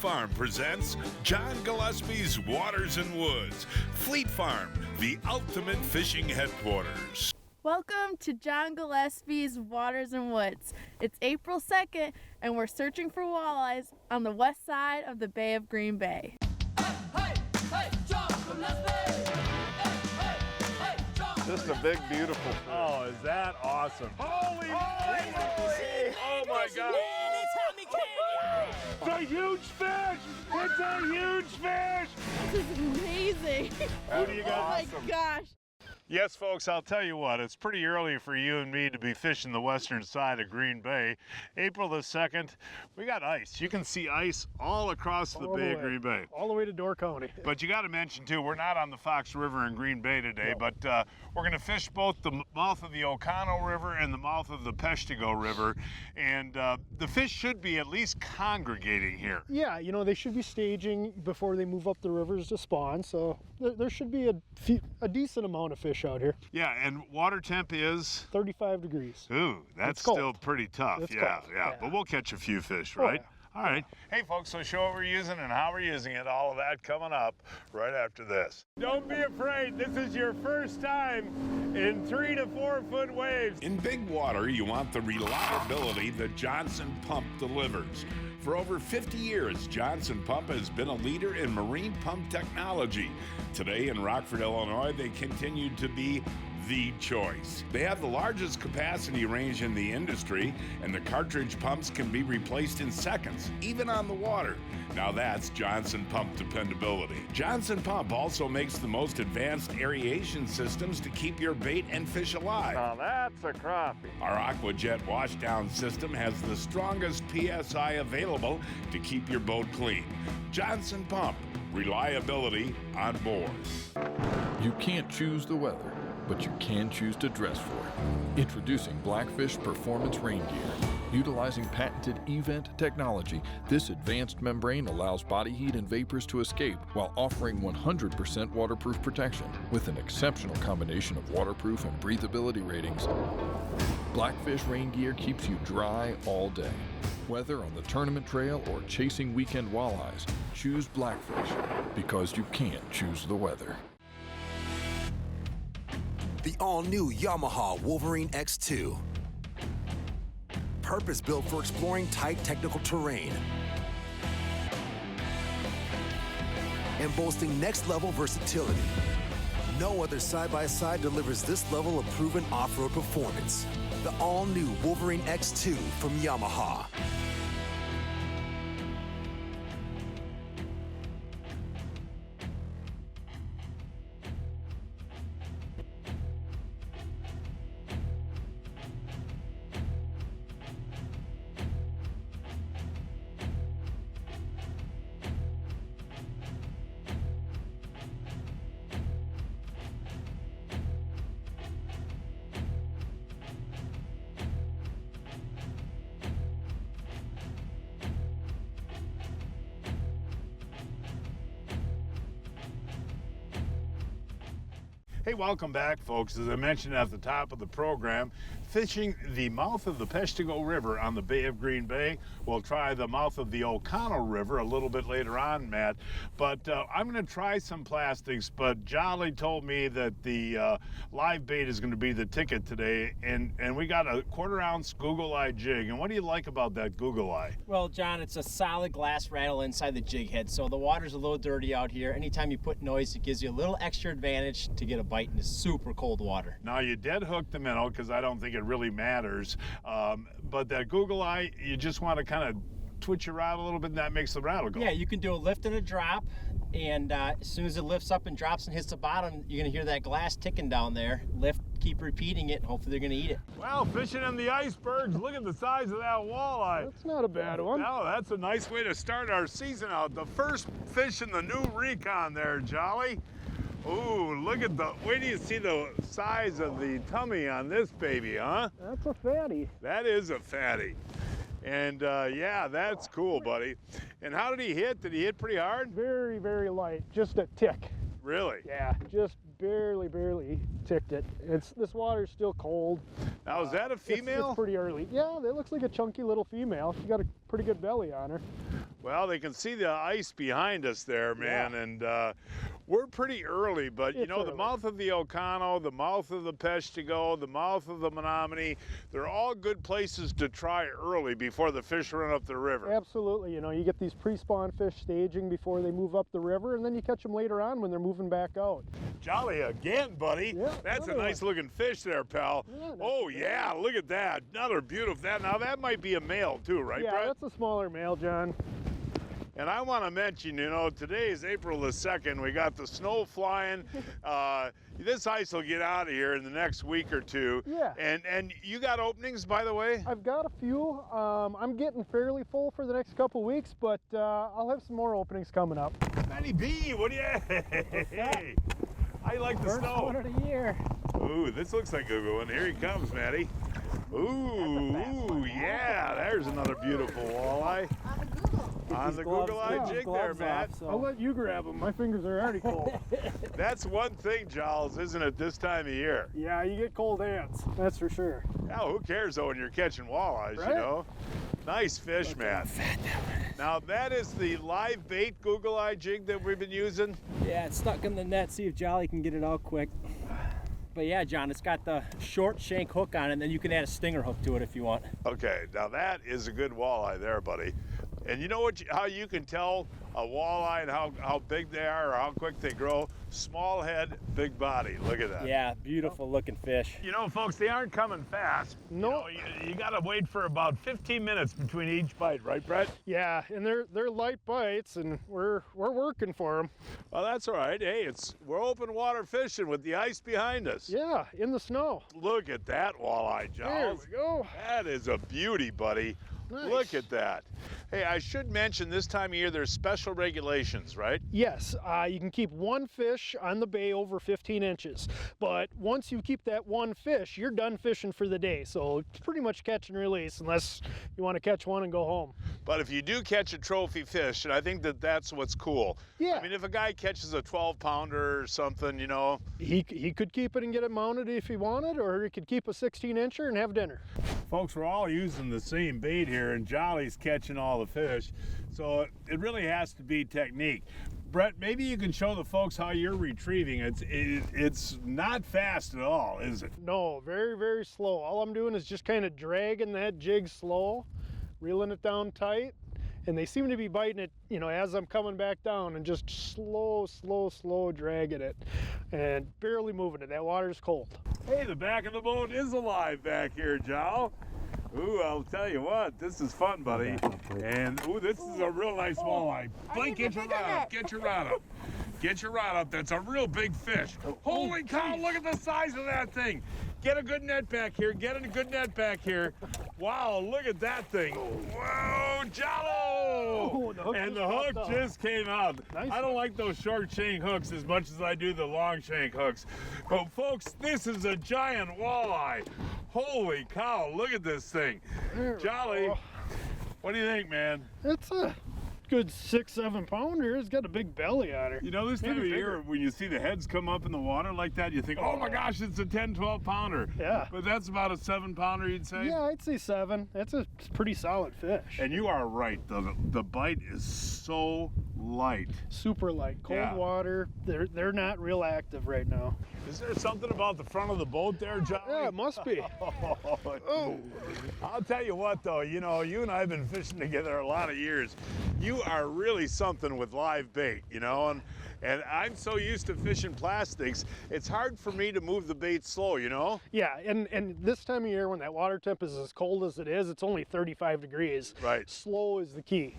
Farm presents John Gillespie's Waters and Woods. Fleet Farm, the ultimate fishing headquarters. Welcome to John Gillespie's Waters and Woods. It's April 2nd, and we're searching for walleyes on the west side of the Bay of Green Bay. Hey, John Gillespie! Just a big, beautiful fish. Oh, is that awesome? Holy! Oh my God! It's a huge fish! It's a huge fish! This is amazing. Who do you got? Oh my gosh. Yes, folks, I'll tell you what, it's pretty early for you and me to be fishing the western side of Green Bay. April the 2nd, we got ice. You can see ice all across the Bay of Green Bay. All the way to Door County. But you got to mention, too, we're not on the Fox River in Green Bay today, but we're going to fish both the mouth of the Oconto River and the mouth of the Peshtigo River, and the fish should be at least congregating here. Yeah, you know, they should be staging before they move up the rivers to spawn, so there should be a decent amount of fish out here. Yeah, and water temp is? 35 degrees. Ooh, that's still pretty tough. It's yeah, cold. yeah, but we'll catch a few fish, right? Yeah. All right. Hey, folks, so show what we're using and how we're using it. All of that coming up right after this. Don't be afraid. This is your first time in 3 to 4 foot waves. In big water, you want the reliability that Johnson Pump delivers. For over 50 years, Johnson Pump has been a leader in marine pump technology. Today in Rockford, Illinois, they continue to be the choice. They have the largest capacity range in the industry, and the cartridge pumps can be replaced in seconds, even on the water. Now that's Johnson Pump dependability. Johnson Pump also makes the most advanced aeration systems to keep your bait and fish alive. Now that's a crappie. Our AquaJet washdown system has the strongest PSI available to keep your boat clean. Johnson Pump, reliability on board. You can't choose the weather, but you can choose to dress for it. Introducing Blackfish Performance Rain Gear. Utilizing patented eVent technology, this advanced membrane allows body heat and vapors to escape while offering 100% waterproof protection with an exceptional combination of waterproof and breathability ratings. Blackfish Rain Gear keeps you dry all day. Whether on the tournament trail or chasing weekend walleyes, choose Blackfish because you can't choose the weather. The all-new Yamaha Wolverine X2. Purpose-built for exploring tight technical terrain. And boasting next-level versatility. No other side-by-side delivers this level of proven off-road performance. The all-new Wolverine X2 from Yamaha. Hey, welcome back, folks. As I mentioned at the top of the program, fishing the mouth of the Peshtigo River on the Bay of Green Bay. We'll try the mouth of the Oconto River a little bit later on, Matt. But I'm going to try some plastics, but Jolly told me that the live bait is going to be the ticket today, and we got a 1/4 ounce Google Eye jig. And what do you like about that Google Eye? Well, John, it's a solid glass rattle inside the jig head, so the water's a little dirty out here. Anytime you put noise, it gives you a little extra advantage to get a bite in this super cold water. Now, you dead hook the minnow because I don't think it really matters, but that Google Eye, you just want to kind of twitch your rod a little bit, and that makes the rattle go. Yeah, you can do a lift and a drop, and as soon as it lifts up and drops and hits the bottom, you're going to hear that glass ticking down there. Lift, keep repeating it, and hopefully they're going to eat it. Well, fishing in the icebergs, look at the size of that walleye. That's not a bad one. No, that's a nice way to start our season out. The first fish in the new Recon there, Jolly. Ooh, look at the, wait till you see the size of the tummy on this baby, huh? That's a fatty. That is a fatty. And yeah, that's cool, buddy. And how did he hit? Did he hit pretty hard? Very, very light, just a tick. Really? Yeah, just barely ticked it. This water's still cold. Now, is that a female? It's pretty early. Yeah, that looks like a chunky little female. She got a pretty good belly on her. Well, they can see the ice behind us there, man, and we're pretty early, but you It's know, the early. mouth of the Ocano, the mouth of the Peshtigo, the mouth of the Menominee, they're all good places to try early before the fish run up the river. Absolutely, you know, you get these pre-spawn fish staging before they move up the river, and then you catch them later on when they're moving back out. Jolly again, buddy. Yeah, That's a another nice looking fish there, pal. Yeah, not Oh too yeah, look at that. Another beautiful. Now that might be a male too, right, Yeah, Brett? that's a smaller male, John. And I want to mention, you know, today is April the 2nd. We got the snow flying. This ice will get out of here in the next week or two. Yeah. And you got openings, by the way? I've got a few. I'm getting fairly full for the next couple weeks, but I'll have some more openings coming up. Matty B, what do you? Hey, I like the First snow. one of the year. Ooh, this looks like a good one. Here he comes, Matty. Ooh, yeah, there's another beautiful walleye. On the gloves- Google Eye get these jig there, gloves Matt. off, I'll let you grab them. My fingers are already cold. That's one thing, Giles, isn't it, this time of year? Yeah, you get cold hands. That's for sure. Now, who cares, though, when you're catching walleyes, Right? you know? Nice fish, Matt. Now, that is the live bait Google Eye jig that we've been using. Yeah, it's stuck in the net. See if Jolly can get it out quick. But yeah, John, it's got the short shank hook on it, and then you can add a stinger hook to it if you want. Okay, now that is a good walleye there, buddy. And you know what? How you can tell a walleye and how big they are or how quick they grow? Small head, big body. Look at that. Yeah, beautiful looking fish. You know, folks, they aren't coming fast. No. You know, you got to wait for about 15 minutes between each bite, right, Brett? Yeah, and they're light bites, and we're working for them. Well, that's all right. Hey, we're open water fishing with the ice behind us. Yeah, in the snow. Look at that walleye, There Giles. we go. That is a beauty, buddy. Nice. Look at that. Hey, I should mention this time of year there's special regulations, right? Yes, you can keep one fish on the bay over 15 inches, but once you keep that one fish, you're done fishing for the day. So it's pretty much catch and release, unless you want to catch one and go home. But if you do catch a trophy fish, and I think that's what's cool. Yeah. I mean, if a guy catches a 12-pounder or something, you know. He could keep it and get it mounted if he wanted, or he could keep a 16-incher and have dinner. Folks, we're all using the same bait here, and Jolly's catching all the fish. So it really has to be technique. Brett, maybe you can show the folks how you're retrieving. It's not fast at all, is it? No, very, very slow. All I'm doing is just kind of dragging that jig slow, reeling it down tight, and they seem to be biting it, you know, as I'm coming back down, and just slow dragging it and barely moving it. That water's cold. Hey, the back of the boat is alive back here, Joe. Ooh, I'll tell you what, this is fun, buddy. And ooh, this is a real nice walleye. Blake, get your rod up, get your rod up. Get your rod up, that's a real big fish. Holy cow, look at the size of that thing. Get a good net back here, get a good net back here. Wow, look at that thing. Whoa, Jollo! Oh, the hook And just the hook popped out. just came out. Nice. I don't like those short shank hooks as much as I do the long shank hooks. But folks, this is a giant walleye. Holy cow, look at this thing. There we Jolly, go. what do you think, man? It's a good 6-7 pounder. It's got a big belly on her. You know, this time of Maybe year, bigger. when you see the heads come up in the water like that, you think, oh my gosh, it's a 10, 12 pounder. Yeah. But that's about a 7 pounder, you'd say? Yeah, I'd say 7. That's a pretty solid fish. And you are right, the bite is so light. Super light, cold Yeah. water. They're not real active right now. Is there something about the front of the boat there, John? Yeah, it must be. Oh, I'll tell you what, though, you know, you and I have been fishing together a lot of years. You are really something with live bait, you know, and I'm so used to fishing plastics, it's hard for me to move the bait slow, you know? Yeah, and this time of year when that water temp is as cold as it is, it's only 35 degrees. Right. Slow is the key.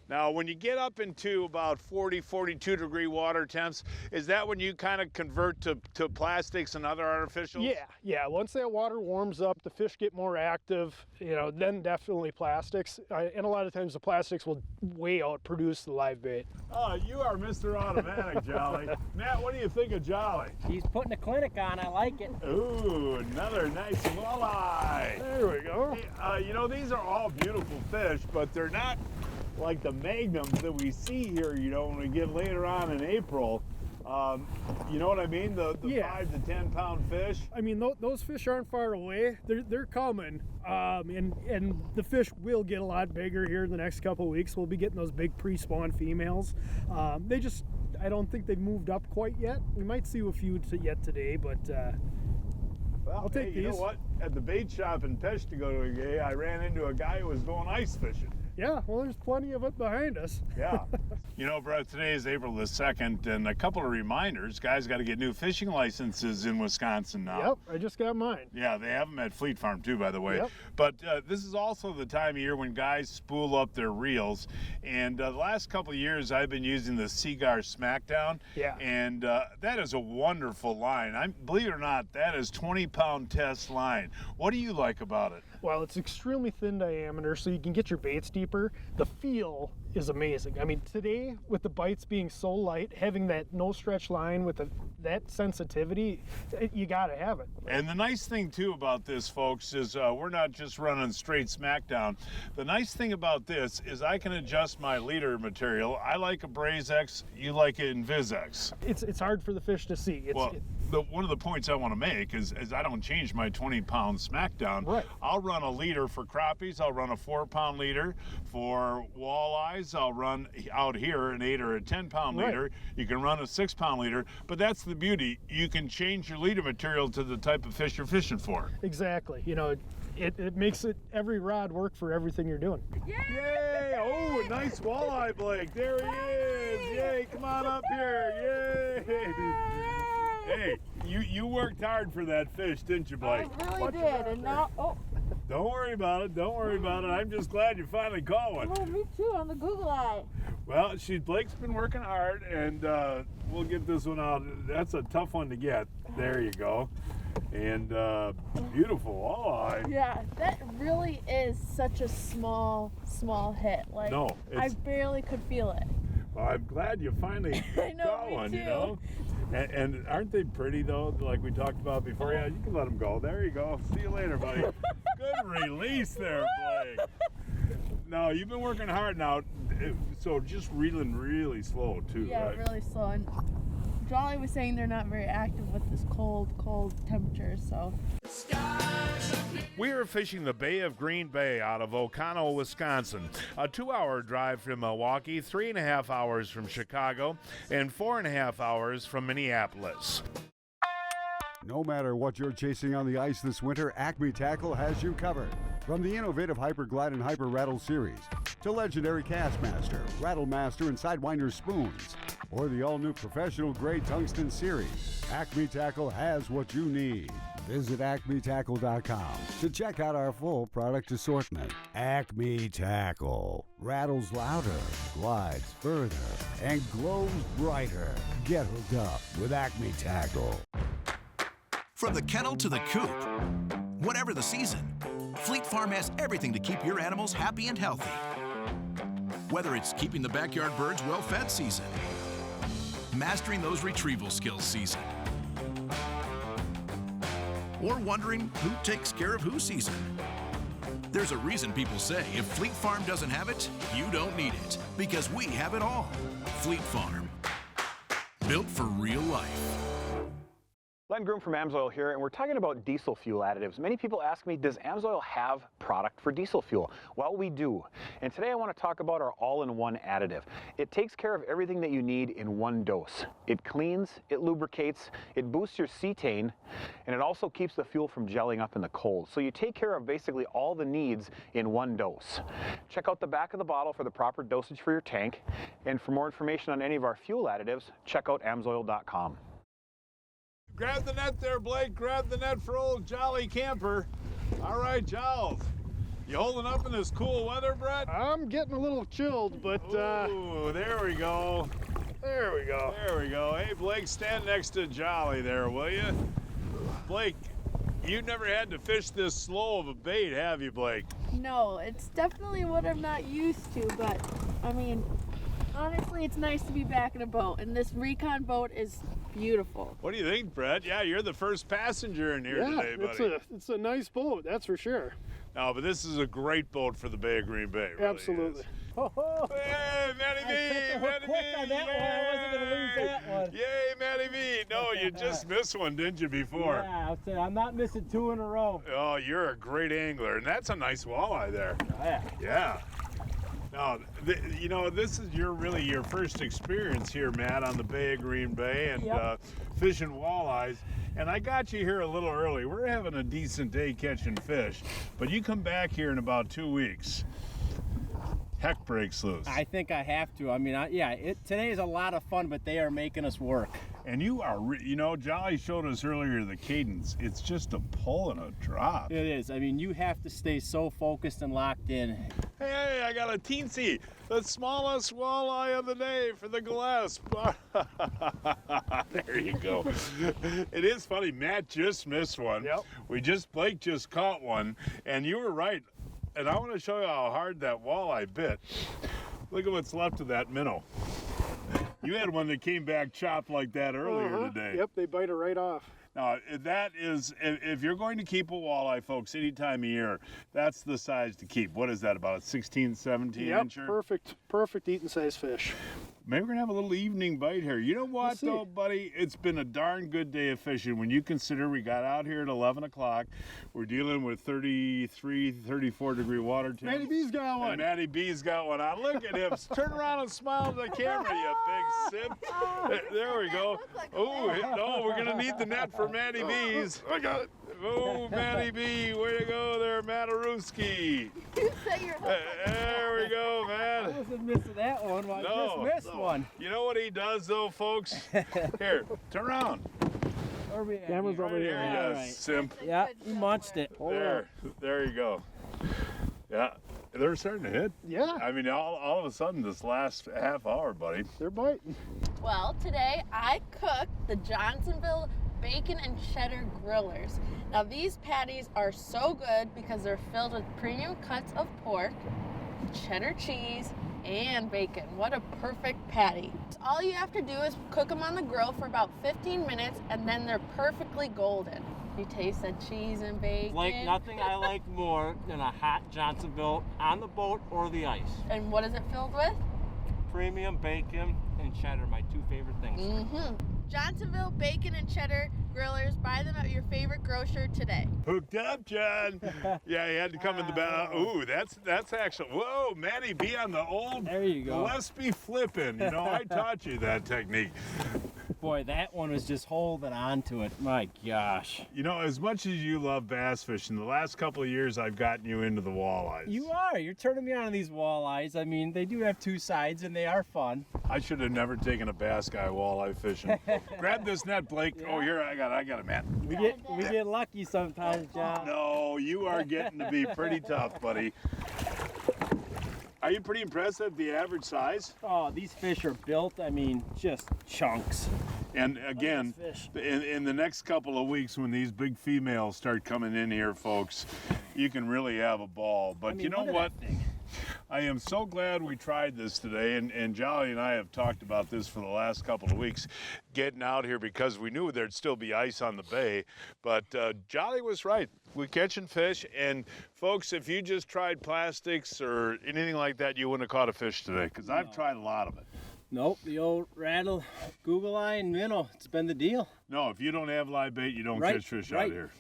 Now, when you get up into about 40, 42 degree water temps, is that when you kind of convert to plastics and other artificials? Yeah. Once that water warms up, the fish get more active, you know, then definitely plastics. And a lot of times the plastics will way outproduce the live bait. Oh, you are Mr. Automatic, Jolly. Matt, what do you think of Jolly? He's putting a clinic on. I like it. Ooh, another nice walleye. There we go. Hey, you know, these are all beautiful fish, but they're not like the magnums that we see here, you know, when we get later on in April. You know what I mean? The Yeah. 5 to 10 pound fish. I mean, those fish aren't far away. They're coming, and the fish will get a lot bigger here in the next couple of weeks. We'll be getting those big pre-spawn females. I don't think they've moved up quite yet. We might see a few yet today, but Well, I'll take You know these. what? At the bait shop in Peshtigo today, I ran into a guy who was going ice fishing. yeah, well, there's plenty of it behind us. Yeah. You know, Brett, today is April the 2nd, and a couple of reminders. Guys got to get new fishing licenses in Wisconsin now. Yep, I just got mine. Yeah, they have them at Fleet Farm too, by the way. Yep. But this is also the time of year when guys spool up their reels. And the last couple of years, I've been using the Seagar Smackdown. Yeah. And that is a wonderful line. Believe it or not, that is 20-pound test line. What do you like about it? Well, it's extremely thin diameter, so you can get your baits deeper. The feel is amazing. I mean, today, with the bites being so light, having that no-stretch line with that sensitivity, you gotta have it. And the nice thing too about this, folks, is we're not just running straight Smackdown. The nice thing about this is I can adjust my leader material. I like a BrazeX, you like it in VizX. It's hard for the fish to see. One of the points I want to make is I don't change my 20-pound Smackdown. Right. I'll run a leader for crappies. I'll run a 4-pound leader. For walleyes, I'll run out here an 8 or a 10-pound Right. leader. You can run a 6-pound leader, but that's the beauty. You can change your leader material to the type of fish you're fishing for. Exactly. You know, it makes every rod work for everything you're doing. Yay! Oh, a nice walleye, Blake. There he is. Yay! Come on up here. Yay! Hey, you worked hard for that fish, didn't you, Blake? I really did, and now, Don't worry about it. Don't worry about it. I'm just glad you finally caught one. oh, me too, on the Google Eye. Well, Blake's been working hard, and we'll get this one out. That's a tough one to get. There you go. And beautiful walleye. Yeah, that really is such a small hit. Like, No, I it's- barely could feel it. Well, I'm glad you finally I know, got me one, too. you know? And aren't they pretty, though, like we talked about before? Yeah, you can let them go. There you go. See you later, buddy. Good release there, Blake. No, you've been working hard now, so just reeling really slow, too, Yeah, right? really slow. And Jolly was saying they're not very active with this cold temperatures, so. We are fishing the Bay of Green Bay out of O'Connell, Wisconsin. A 2-hour drive from Milwaukee, 3.5 hours from Chicago, and 4.5 hours from Minneapolis. No matter what you're chasing on the ice this winter, Acme Tackle has you covered. From the innovative Hyper Glide and Hyper Rattle series to legendary Castmaster, Rattle Master, and Sidewinder spoons, or the all-new professional grade tungsten series, Acme Tackle has what you need. Visit acmetackle.com to check out our full product assortment. Acme Tackle rattles louder, glides further, and glows brighter. Get hooked up with Acme Tackle. From the kennel to the coop, whatever the season, Fleet Farm has everything to keep your animals happy and healthy. Whether it's keeping the backyard birds well-fed season, mastering those retrieval skills season, or wondering who takes care of who season. There's a reason people say if Fleet Farm doesn't have it, you don't need it, because we have it all. Fleet Farm, built for real life. Len Groom from AMSOIL here, and we're talking about diesel fuel additives. Many people ask me, does AMSOIL have product for diesel fuel? Well, we do. And today I want to talk about our all-in-one additive. It takes care of everything that you need in one dose. It cleans, it lubricates, it boosts your cetane, and it also keeps the fuel from gelling up in the cold. So you take care of basically all the needs in one dose. Check out the back of the bottle for the proper dosage for your tank. And for more information on any of our fuel additives, check out amsoil.com. Grab the net there, Blake. Grab the net for old Jolly Camper. All right, Giles. You holding up in this cool weather, Brett? I'm getting a little chilled, but Ooh, there we go. there we go. There we go. Hey, Blake, stand next to Jolly there, will you? Blake, you've never had to fish this slow of a bait, have you, Blake? No, it's definitely what I'm not used to, but I mean, honestly, it's nice to be back in a boat, and this recon boat is beautiful. What do you think, Brett? Yeah, you're the first passenger in here today, buddy. It's a nice boat, that's for sure. No, but this is a great boat for the Bay of Green Bay. It really Absolutely. is. Hey, Manny B! I took the hook quick on that one. I wasn't going to lose that one. Yay, you just missed one, didn't you, before? Yeah, I'll say I'm not missing 2 in a row. Oh, you're a great angler, and that's a nice walleye there. Oh, yeah. Yeah. Now, you know, this is really your first experience here, Matt, on the Bay of Green Bay and fishing walleyes. And I got you here a little early. We're having a decent day catching fish, but you come back here in about 2 weeks. Heck breaks loose. I think I have to. I mean, today is a lot of fun, but they are making us work. And you are, you know, Jolly showed us earlier the cadence. It's just a pull and a drop. It is. I mean, you have to stay so focused and locked in. Hey, I got a teensy, the smallest walleye of the day for the Gillespie. There you go. It is funny, Matt just missed one. Yep. Blake just caught one, and you were right. And I want to show you how hard that walleye bit. Look at what's left of that minnow. You had one that came back chopped like that earlier today. Yep, they bite it right off. Now, that is, if you're going to keep a walleye, folks, any time of year, that's the size to keep. What is that, about a 16, 17 incher? Perfect eating size fish. Maybe we're going to have a little evening bite here. You know what, though, buddy? It's been a darn good day of fishing when you consider we got out here at 11 o'clock. We're dealing with 33, 34-degree water temps. Matty B's got one. And Matty B's got one on. Look at him. Turn around and smile to the camera, you big simp. There we go. Oh, no, we're going to need the net for Matty B's. I got it. Oh, Matty B, way to go there, Mataruski. There we go, man. I wasn't missing that one. I just missed one. You know what he does, though, folks? Here, turn around. Where are we at? Camera's over here. Yeah, All right. simp. Yeah, you munched it. There you go. Yeah, they're starting to hit. Yeah. I mean, all of a sudden, this last half hour, buddy. They're biting. Well, today I cooked the Johnsonville bacon and cheddar grillers. Now these patties are so good because they're filled with premium cuts of pork, cheddar cheese, and bacon. What a perfect patty. So all you have to do is cook them on the grill for about 15 minutes and then they're perfectly golden. You taste that cheese and bacon. Like nothing I like more than a hot Johnsonville on the boat or the ice. And what is it filled with? Premium bacon and cheddar, my 2 favorite things. Johnsonville bacon and cheddar grillers. Buy them at your favorite grocer today. Hooked up, John. Yeah, he had to come in the back. Ooh, that's actually. Whoa, Matty B on the old. There you go. Gillespie flipping. You know, I taught you that technique. Boy, that one was just holding on to it. My gosh. You know, as much as you love bass fishing, the last couple of years I've gotten you into the walleyes. You are. You're turning me on to these walleyes. I mean, they do have 2 sides and they are fun. I should have never taken a bass guy walleye fishing. Grab this net, Blake. Yeah. Oh, here, I got it, man. We get lucky sometimes, John. No, you are getting to be pretty tough, buddy. Are you pretty impressed at the average size? Oh, these fish are built, I mean, just chunks. And again, in the next couple of weeks when these big females start coming in here, folks, you can really have a ball. But you know what? I am so glad we tried this today, and Jolly and I have talked about this for the last couple of weeks, getting out here because we knew there'd still be ice on the bay. But Jolly was right. We're catching fish, and folks, if you just tried plastics or anything like that, you wouldn't have caught a fish today, because I've tried a lot of it. Nope, the old rattle, Google eye, and minnow, it's been the deal. No, if you don't have live bait, you don't catch fish out here.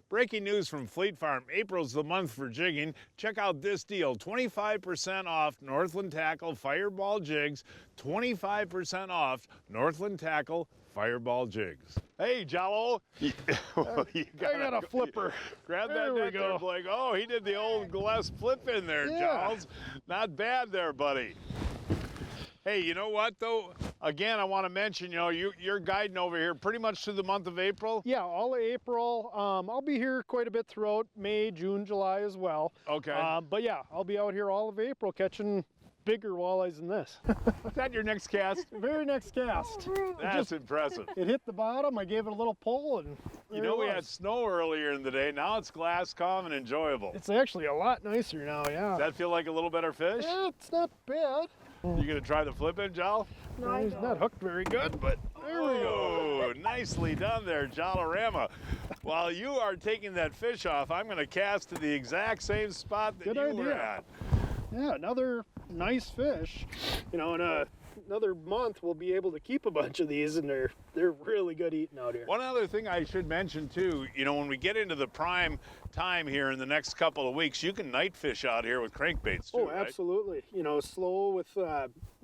Breaking news from Fleet Farm. April's the month for jigging. Check out this deal. 25% off Northland Tackle Fireball Jigs. 25% off Northland Tackle Fireball Jigs. Hey, Jollo. I got a flipper. Grab that net there, Blake. Oh, he did the old Gillespie flip in there, Giles. Not bad there, buddy. Hey, you know what, though? Again, I want to mention, you know, you're guiding over here pretty much through the month of April? Yeah, all of April. I'll be here quite a bit throughout May, June, July as well. Okay. But yeah, I'll be out here all of April catching bigger walleyes than this. Is that your next cast? Very next cast. That's impressive. It hit the bottom, I gave it a little pull, and you know, we had snow earlier in the day. Now it's glass calm and enjoyable. It's actually a lot nicer now, yeah. Does that feel like a little better fish? Yeah, it's not bad. You gonna try the flip in, Jol? No, he's not hooked very good, but there we go. Nicely done there, Jolorama. While you are taking that fish off, I'm gonna cast to the exact same spot that you were at. Yeah, another nice fish. You know, and another month we'll be able to keep a bunch of these, and they're really good eating out here. One other thing I should mention too, you know, when we get into the prime time here in the next couple of weeks, you can night fish out here with crankbaits too, Oh, right? absolutely. You know, slow with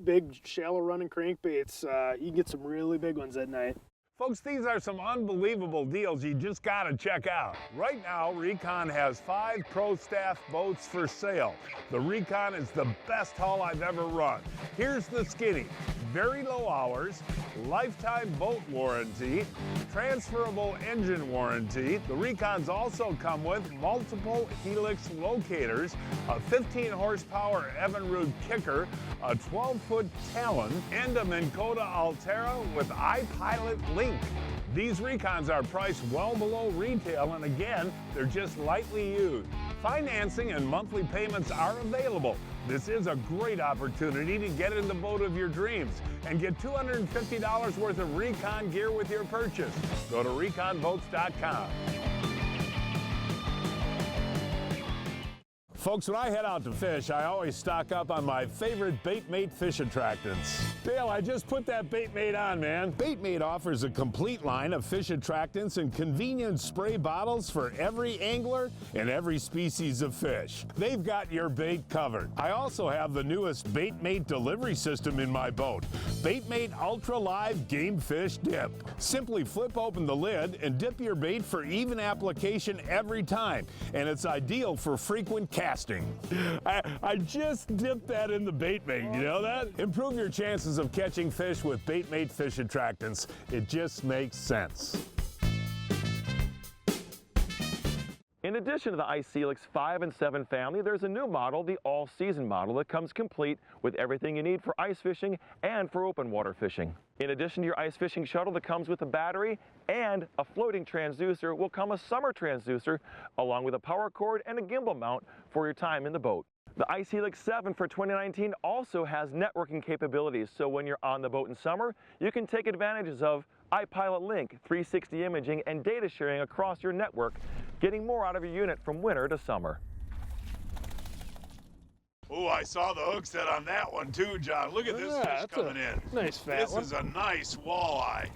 big shallow running crankbaits, you can get some really big ones at night. Folks, these are some unbelievable deals you just got to check out. Right now, Recon has 5 Pro Staff boats for sale. The Recon is the best haul I've ever run. Here's the skinny. Very low hours, lifetime boat warranty, transferable engine warranty. The Recons also come with multiple helix locators, a 15 horsepower Evinrude kicker, a 12-foot Talon, and a Minn Kota Altera with iPilot Link. These Recons are priced well below retail, and again, they're just lightly used. Financing and monthly payments are available. This is a great opportunity to get in the boat of your dreams and get $250 worth of Recon gear with your purchase. Go to reconboats.com. Folks, when I head out to fish, I always stock up on my favorite Baitmate fish attractants. Dale, I just put that Baitmate on, man. Baitmate offers a complete line of fish attractants and convenient spray bottles for every angler and every species of fish. They've got your bait covered. I also have the newest Baitmate delivery system in my boat, Baitmate Ultra Live Game Fish Dip. Simply flip open the lid and dip your bait for even application every time, and it's ideal for frequent casting. I just dipped that in the Baitmate, you know that? Improve your chances of catching fish with Baitmate fish attractants. It just makes sense. In addition to the Ice Helix 5 and 7 family, there's a new model, the all-season model, that comes complete with everything you need for ice fishing and for open water fishing. In addition to your ice fishing shuttle that comes with a battery and a floating transducer, will come a summer transducer along with a power cord and a gimbal mount for your time in the boat. The Ice Helix 7 for 2019 also has networking capabilities, so when you're on the boat in summer, you can take advantages of iPilot Link, 360 imaging, and data sharing across your network, getting more out of your unit from winter to summer. Oh, I saw the hook set on that one too, John. Look at this fish coming in. Nice fat one. This is a nice walleye.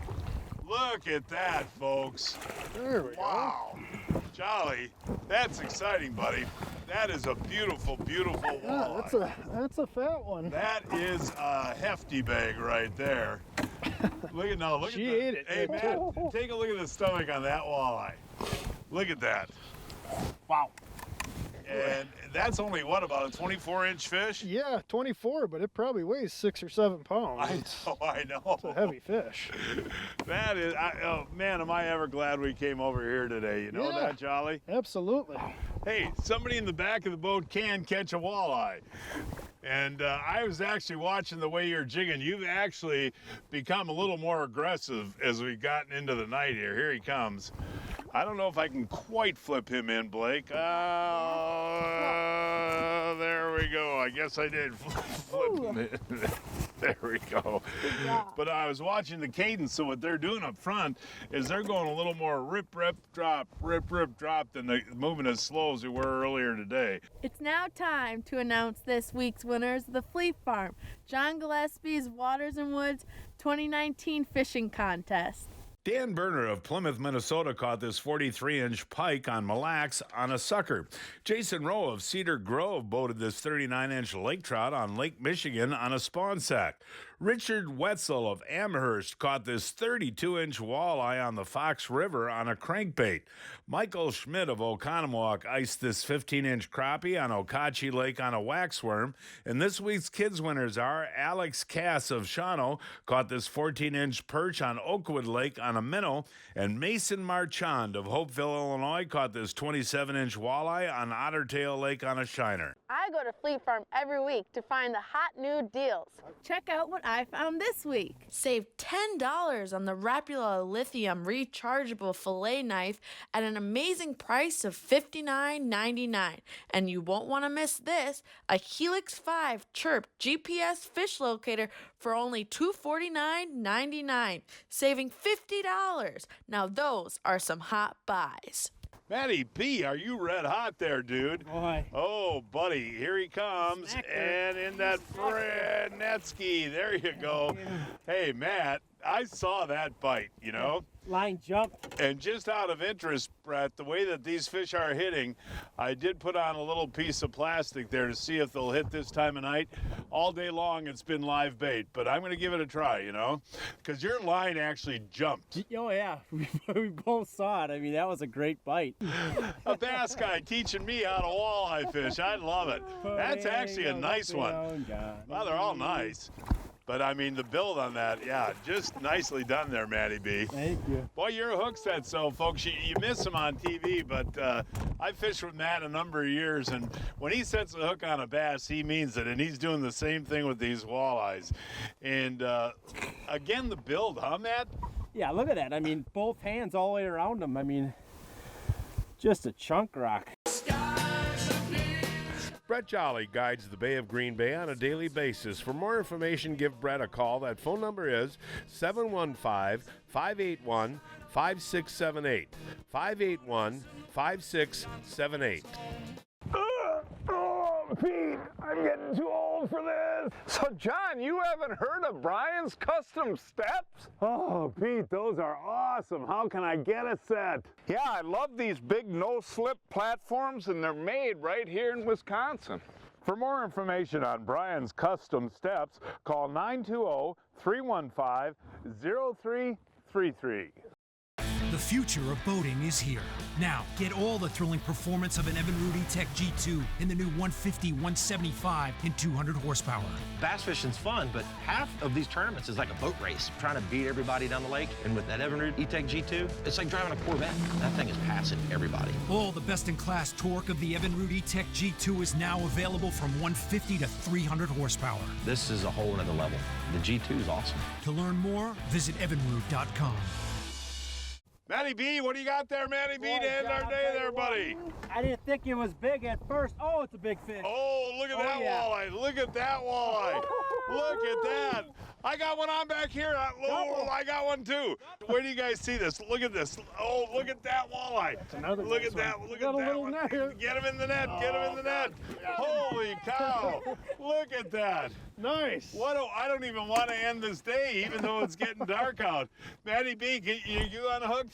Look at that, folks. There we Wow. Jolly, that's exciting, buddy. That is a beautiful, beautiful walleye. Yeah, that's a fat one. That is a hefty bag right there. Look at now, look She at that. ate it. Hey, man, take a look at the stomach on that walleye. Look at that. Wow. And that's only, what, about a 24-inch fish? Yeah, 24, but it probably weighs 6 or 7 pounds. I know. It's a heavy fish. That is, oh, man, am I ever glad we came over here today. You know that, Jolly? Absolutely. Hey, somebody in the back of the boat can catch a walleye. And I was actually watching the way you're jigging. You've actually become a little more aggressive as we've gotten into the night here. Here he comes. I don't know if I can quite flip him in, Blake. There we go. I guess I did flip him in. There we go. But I was watching the cadence, so what they're doing up front is they're going a little more rip, rip, drop than they're moving as slow as we were earlier today. It's now time to announce this week's winners of the Fleet Farm, John Gillespie's Waters and Woods 2019 Fishing Contest. Dan Berner of Plymouth, Minnesota caught this 43-inch pike on Mille Lacs on a sucker. Jason Rowe of Cedar Grove boated this 39-inch lake trout on Lake Michigan on a spawn sack. Richard Wetzel of Amherst caught this 32-inch walleye on the Fox River on a crankbait. Michael Schmidt of Oconomowoc iced this 15-inch crappie on Okauchee Lake on a waxworm. And this week's kids winners are Alex Cass of Shawano caught this 14-inch perch on Oakwood Lake on a minnow, and Mason Marchand of Hopeville, Illinois caught this 27-inch walleye on Ottertail Lake on a shiner. I go to Fleet Farm every week to find the hot new deals. Check out what I found this week. Save $10 on the Rapula Lithium rechargeable fillet knife at an amazing price of $59.99. And you won't want to miss this, a Helix 5 Chirp GPS fish locator for only $249.99, saving $50. Now those are some hot buys. Matty B, are you red hot there, dude? Boy. Oh, buddy, here he comes. And in that Netsky, there you go. Hey, Matt, I saw that bite, you know? Line jumped. And just out of interest, Brett, the way that these fish are hitting, I did put on a little piece of plastic there to see if they'll hit this time of night. All day long, it's been live bait, but I'm going to give it a try, you know, because your line actually jumped. Oh, yeah. We both saw it. I mean, that was a great bite. A bass guy teaching me how to walleye fish. I love it. That's actually a nice one. Well, they're all nice. But, I mean, the build on that, yeah, just nicely done there, Matty B. Thank you. Boy, you're a hook set, so, folks, you miss him on TV, but I fished with Matt a number of years, and when he sets a hook on a bass, he means it, and he's doing the same thing with these walleyes. And, again, the build, huh, Matt? Yeah, look at that. I mean, both hands all the way around him. I mean, just a chunk rock. Brett Jolly guides the Bay of Green Bay on a daily basis. For more information, give Brett a call. That phone number is 715-581-5678. 581-5678. Oh, Pete, I'm getting too old for this. So, John, you haven't heard of Brian's Custom Steps? Oh, Pete, those are awesome. How can I get a set? Yeah, I love these big no-slip platforms, and they're made right here in Wisconsin. For more information on Brian's Custom Steps, call 920-315-0333. The future of boating is here. Now, get all the thrilling performance of an Evinrude E-Tech G2 in the new 150, 175, and 200 horsepower. Bass fishing's fun, but half of these tournaments is like a boat race, trying to beat everybody down the lake. And with that Evinrude E-Tech G2, it's like driving a Corvette. That thing is passing everybody. All the best-in-class torque of the Evinrude E-Tech G2 is now available from 150 to 300 horsepower. This is a whole nother level. The G2 is awesome. To learn more, visit evinrude.com. Matty B, what do you got there, Matty B, to end our day there, buddy? I didn't think it was big at first. Oh, it's a big fish. Oh, look at that walleye. Look at that walleye. Look at that. I got one on back here. I got one too. Where do you guys see this? Look at this. Oh, look at that walleye. Look at that. Look at that one. Get him in the net. Get him in the net. Holy cow. Look at that. Nice. I don't even want to end this day, even though it's getting dark out. Matty B, you unhooked?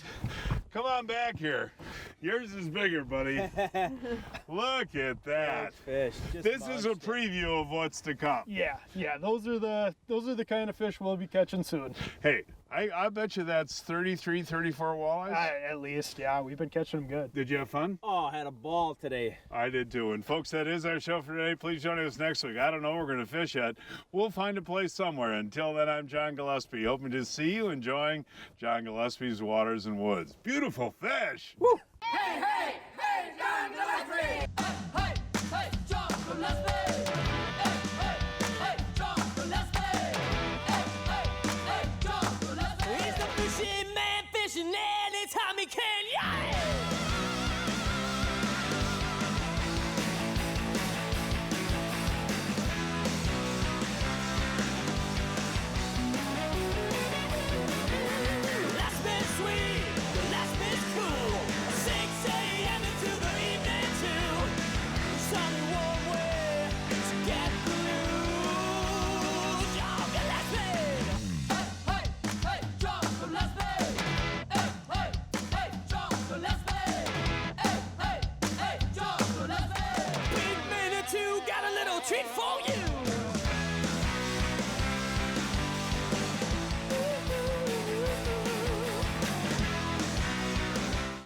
Come on back here. Yours is bigger, buddy. Look at that. Fish. This is a preview of what's to come. Yeah, those are the kind of fish we'll be catching soon. Hey, I bet you that's 33, 34 walleyes? At least, yeah. We've been catching them good. Did you have fun? Oh, I had a ball today. I did too. And folks, that is our show for today. Please join us next week. I don't know where we're going to fish yet. We'll find a place somewhere. Until then, I'm John Gillespie. Hoping to see you enjoying John Gillespie's Waters and Woods. Beautiful fish. Woo. Hey, hey!